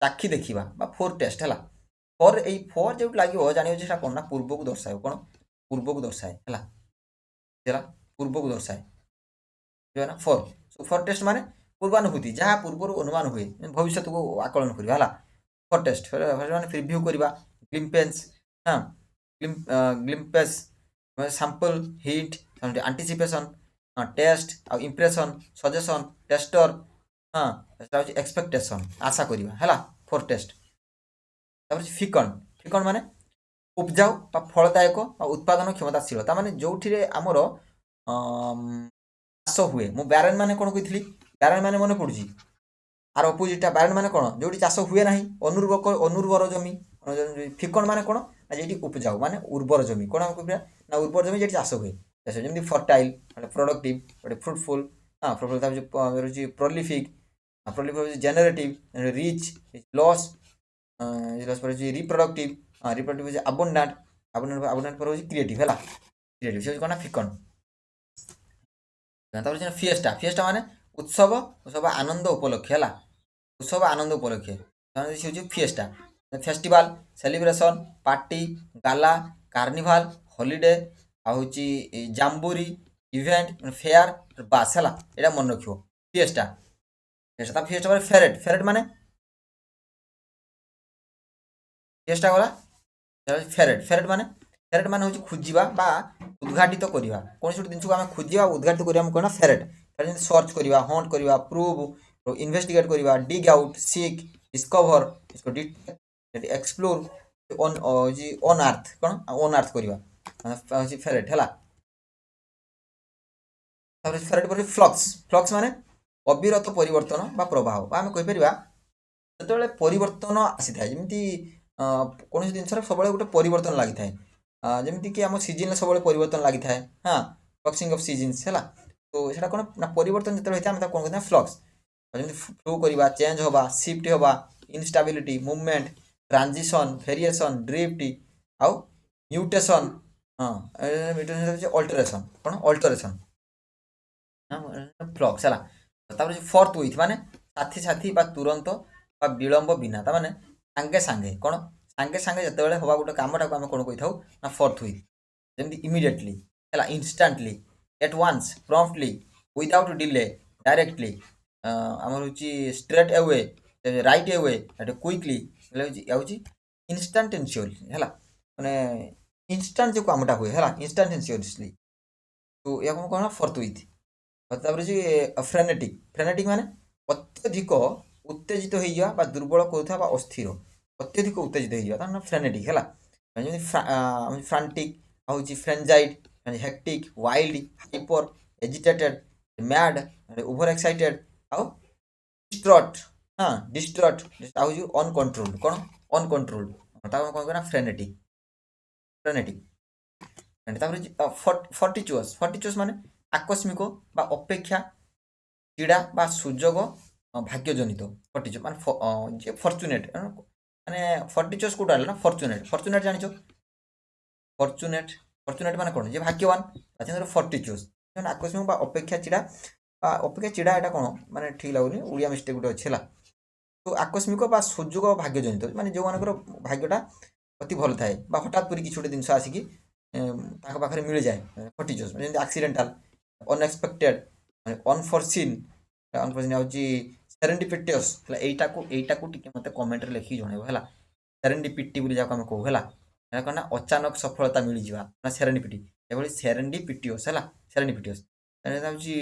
चाखी देखा फोर टेस्ट है फॉर यही फॉर जो लगे जान कौन ना पूर्व को दर्शाए कौन पूर्व को दर्शाए है पूर्व को दर्शाए ना फॉर टेस्ट माने पूर्वानुभूति जहाँ पूर्व अनुमान हुए भविष्य को आकलन करवा फॉर टेस्ट माने प्रिव्यू करवा ग्लिम्पेंस हाँ glimpse sample hint anticipation taste आउ इंप्रेशन सजेशन टेस्टर हाँ एक्सपेक्टेशन आशा करवा है फॉर टेस्ट फिकन माने उपजाऊ फलदायक उत्पादन क्षमताशील माने जो आमर चाष हुए मु बैरन माने कौन कही बैरन माने मन पड़ुची आर अपोजिटा बैरन माने कौन जो चाष हुए ना अनुर्वर जमी फिकन माने कौन ना जी उपजाऊ माने उर्वर जमी कौन ना उर्वर जमी जी चाष हुए जमी फर्टाइल प्रोडक्टिव फ्रुटफुल हाँ fruitful prolific generative rich loss पर रिप्रोडक्टिव रिप्रोडक्टिव अबंडेंट पर क्रिएटिव है क्रिएटिव से कौन फिकन फिएस्टा माने उत्सव आनंद उपलक्षे है उत्सव आनंद उपलक्षे फिएस्टा फेस्टिवल सेलिब्रेशन पार्टी गाला कार्निवाल हॉलिडे आउची जाम्बोरी इवेंट फेयर बास है यहाँ मन रखियो फिएस्टा फिएस्टा फेरेट माने फिएस्टा गला फेरेट माने हूँ खोजा उद्घाटित करवा कौन सी जिन को आम खोजा उद्घाटित करवा कौन फेरेट सर्च करवा हंट करवा प्रूव इन्वेस्टिगेट करवा डिग आउट सीक डिस्कवर इसको एक्सप्लोर ऑन अर्थ कौन ऑन अर्थ करवा फेरेट है फेरेट पर फ्लक्स माने अविरत परिवर्तन बा प्रभाव आम कहीपर जो परिवर्तन आसी था जमी कौन जिन सब गोटे परिवर्तन लगी था जमीक कि आम सीजन सब परिवर्तन लगी था हाँ फ्लक्सिंग ऑफ सीजन्स है तो सेटा कौन ना परिवर्तन जो होता है कौन कहते फ्लक्स जमी फ्लो करवा चेंज होगा शिफ्ट होगा instability movement transition variation drift आउ म्यूटेशन हाँ अल्टरेशन कौन अल्टरेशन फ्लक्स है फोर्थ विथ माने साथी साथी तुरंत विलंब बिना ताने सांगे सांगे कौन सांगे सांगे जिते हवा गोटे कमटा को आम कौन कही था ना फोर्थ विथ जमी इमिडिएटली है instantly at once promptly without delay directly आमर हूँ straight away right away quickly instantaneously है मैंने इंस्टांट जो कमटा हुए है इंस्टांटेनियसली तो या कौन फोर्थ विथ फ्रेनेटिक माने अत्यधिक उत्तेजित हो जावा दुर्बल करुवा अस्थिर अत्यधिक उत्तेजित हो फ्रेनेटिक है फ्रांटिक हूँ frenzied hectic wild hyper agitated mad over excited आउ डिस्ट्रट हाँ डिस्ट्रट हूँ अनकंट्रोल्ड कौन अनकंट्रोल्ड कौन कहना फ्रेनेटिक फर्टिचुअस माने आकस्मिक बा अपेक्षा क्रीड़ा बा सुजोग भाग्यजनित फर्टिचुअस माने फर्चुनेट माने फर्टिचुअस कौटा ना फर्चुनेट जान फर्चुनेट माने कौन जे भाग्यवान फर्टिचुअस आकस्मिक बा अपेक्षा चिड़ा यहाँ कौन माने ठीक लगुनि ओडिया मिस्टेक गोटे अच्छे तो आकस्मिक बा सुजोग भाग्यजनित माने जो मानकर भाग्यटा ଅତି ଭଲ ଥାଏ ବା ହଠାତ୍ କରି କିଛି ଗୋଟେ ଜିନିଷ ଆସିକି ତାଙ୍କ ପାଖରେ ମିଳିଯାଏ ଫର୍ଟିଚୁଅସ୍ ଯେମିତି ଆକ୍ସିଡେଣ୍ଟାଲ, ଅନଏକ୍ସପେକ୍ଟେଡ୍, ଅନଫର୍ସିନ୍, ଅନଫର୍ସିନ୍ ହେଉଛି ସେରେଣ୍ଡିପିଟିୟସ୍ ହେଲା। ଏଇଟାକୁ ଟିକେ ମୋତେ କମେଣ୍ଟରେ ଲେଖିକି ଜଣାଇବ ହେଲା। ସେରେଣ୍ଡିପିଟି ବୋଲି ଯାହାକୁ ଆମେ କହୁ ହେଲା, ଏହା କ'ଣ ନା ଅଚାନକ ସଫଳତା ମିଳିଯିବା ନା ସେରେଣ୍ଡିପିଟି, ଏଭଳି ସେରେଣ୍ଡିପିଟିୟସ୍ ହେଲା। ସେରେଣ୍ଡିପିଟିୟସ୍ ଏଇଟା ହେଉଛି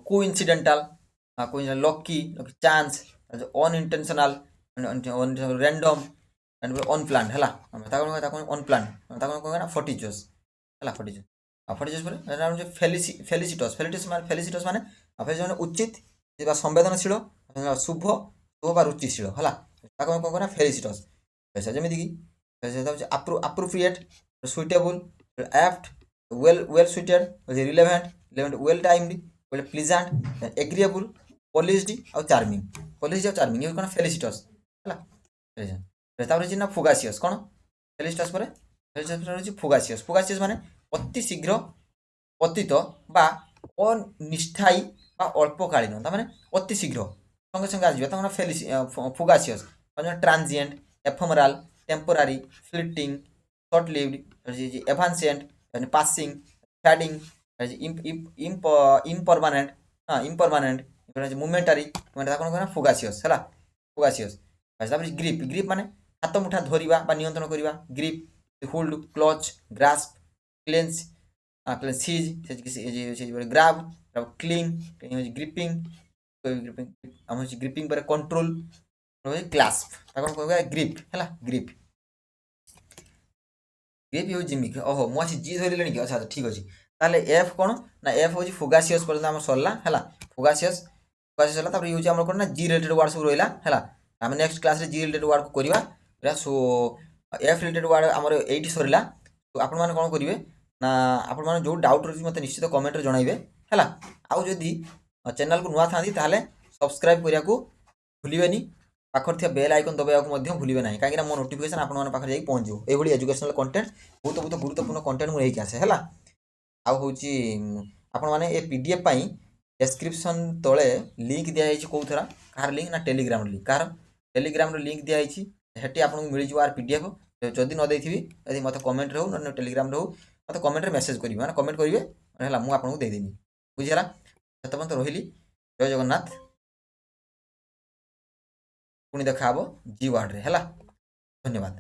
କୋଇନ୍ସିଡେଣ୍ଟାଲ, ଲକି, ଚାନ୍ସ, ଅନଇଣ୍ଟେନସନାଲ, ର୍ୟାଣ୍ଡମ୍, ଅନପ୍ଲାନ୍ ହେଲା। ତାକୁ ଅନପ୍ଲାନ୍, ତାକୁ କ'ଣ ନା ଫର୍ଟିଚୁଅସ୍ ହେଲା। ଫର୍ଟିଚୁଅସ୍ ଆଉ ଫର୍ଟିଚୁଅସ୍ ପରେ ଏଇଟା ହେଉଛି ଫେଲିସିଟସ୍। ଫେଲିସିଟସ୍ ମାନେ ଉଚିତ ବା ସମ୍ବେଦନଶୀଳ, ଶୁଭ ଶୁଭ ବା ରୁଚିଶୀଳ ହେଲା। ତାକୁ ଆମେ କ'ଣ କରିବା ଫେଲିସିଟସ୍। ଯେମିତିକି ହେଉଛି appropriate, suitable, apt, well suited, relevant, well timed, pleasant, agreeable, polished ଆଉ ଚାର୍ମିଂ। ପଲିସ୍ଡ ଆଉ ଚାର୍ମିଂ ଏ କ'ଣ ଫେଲିସିଟସ୍ ହେଲା। ତାପରେ ହେଉଛି ନା ଫୁଗାସିୟସ୍। କ'ଣ ଫେଲିସିଟସ୍ ପରେ ହେଉଛି ଫୁଗାସିୟସ୍। ଫୁଗାସିୟସ୍ ମାନେ ଅତି ଶୀଘ୍ର ପତିତ ବା ଅନିଷ୍ଠାୟୀ ବା ଅଳ୍ପକାଳୀନ, ତାମାନେ ଅତି ଶୀଘ୍ର ସଙ୍ଗେ ସଙ୍ଗେ ଆସିଯିବ, ତାମାନେ fugacious. Transient, ephemeral, temporary, fleeting, short lived, evanescent, passing, fading, impermanent, হ্যাঁ ইম্পরমানেন্ট, মুভমেন্টারি, মানে তাকে କ'ଣ ଫୁଗାସିୟସ୍ ହେଲା। ଫୁଗାସିୟସ୍ ତାପରେ ଗ୍ରିପ୍ ମାନେ ହାତ ମୁଠା ଧରିବା ବା ନିୟନ୍ତ୍ରଣ କରିବା। Grip, hold, clutch, grasp, clench, seize, grab, cling, gripping, ଆମର ହେଉଛି ଗ୍ରିପିଂ ପରେ କଣ୍ଟ୍ରୋଲ, କ୍ଲାସ୍ପ, ତାକୁ କ'ଣ କହିବା ଗ୍ରିପ୍ ହେଲା। ଗ୍ରିପ୍ ହେଉଛି ଜିମିକ୍। ଓହୋ ମୁଁ ଆସି ଜି ଧରିଲେଣି କି? ଆଚ୍ଛା ଠିକ୍ ଅଛି। ତାହେଲେ ଏଫ୍ କ'ଣ ନା ଏଫ୍ ହେଉଛି ଫୁଗାସିୟସ୍ ପର୍ଯ୍ୟନ୍ତ ଆମର ସରିଲା ହେଲା। ଫୁଗାସିୟସ୍ ହେଲା। ତାପରେ ହେଉଛି ଆମର କ'ଣ ନା ଜି ରିଲେଟେଡ୍ ୱାର୍ଡ଼ ସବୁ ରହିଲା ହେଲା। ଆମେ ନେକ୍ସଟ କ୍ଲାସ୍ରେ ଜି ରିଲେଟେଡ୍ ୱାର୍ଡ଼କୁ କରିବା। ସୋ ଏଫ୍ ରିଲେଟେଡ୍ ୱାର୍ଡ଼ ଆମର ଏଇଠି ସରିଲା। ତ ଆପଣମାନେ କ'ଣ କରିବେ ନା ଆପଣମାନେ ଯେଉଁ ଡାଉଟ୍ ରହୁଛି ମୋତେ ନିଶ୍ଚିତ କମେଣ୍ଟରେ ଜଣାଇବେ ହେଲା। ଆଉ ଯଦି ଚ୍ୟାନେଲକୁ ନୂଆ ଥାନ୍ତି ତାହେଲେ ସବସ୍କ୍ରାଇବ୍ କରିବାକୁ ଭୁଲିବେନି। ପାଖରେ ଥିବା ବେଲ୍ ଆଇକନ୍ ଦବାଇବାକୁ ମଧ୍ୟ ଭୁଲିବେ ନାହିଁ, କାହିଁକିନା ମୋ ନୋଟିଫିକେସନ୍ ଆପଣମାନଙ୍କ ପାଖରେ ଯାଇକି ପହଞ୍ଚିବ। ଏଇଭଳି ଏଜୁକେସନାଲ କଣ୍ଟେଣ୍ଟ ବହୁତ ଗୁରୁତ୍ୱପୂର୍ଣ୍ଣ କଣ୍ଟେଣ୍ଟ ମୁଁ ନେଇକି ଆସେ ହେଲା। ଆଉ ହେଉଛି ଆପଣମାନେ ଏ PDF ପାଇଁ ଡେସ୍କ୍ରିପସନ୍ ତଳେ ଲିଙ୍କ୍ ଦିଆଯାଇଛି। କେଉଁଥର କାହାର ଲିଙ୍କ୍ ନା ଟେଲିଗ୍ରାମ ଲିଙ୍କ୍। କାହାର ଟେଲିଗ୍ରାମର ଲିଙ୍କ୍ ଦିଆଯାଇଛି, ସେଠି ଆପଣଙ୍କୁ ମିଳିଯିବ ଆର PDF। ଯଦି ନ ଦେଇଥିବି ଯଦି ମୋତେ କମେଣ୍ଟରେ ହେଉ ନହେଲେ ଟେଲିଗ୍ରାମରେ ହେଉ ମୋତେ କମେଣ୍ଟରେ ମେସେଜ୍ କରିବେ, ମାନେ କମେଣ୍ଟ କରିବେ ହେଲା, ମୁଁ ଆପଣଙ୍କୁ ଦେଇଦେବି। ବୁଝିହେଲା? ସେତେ ପର୍ଯ୍ୟନ୍ତ ରହିଲି। ଜୟ ଜଗନ୍ନାଥ। ପୁଣି ଦେଖା ହେବ ଜି ୱାର୍ଡ଼ରେ ହେଲା। ଧନ୍ୟବାଦ।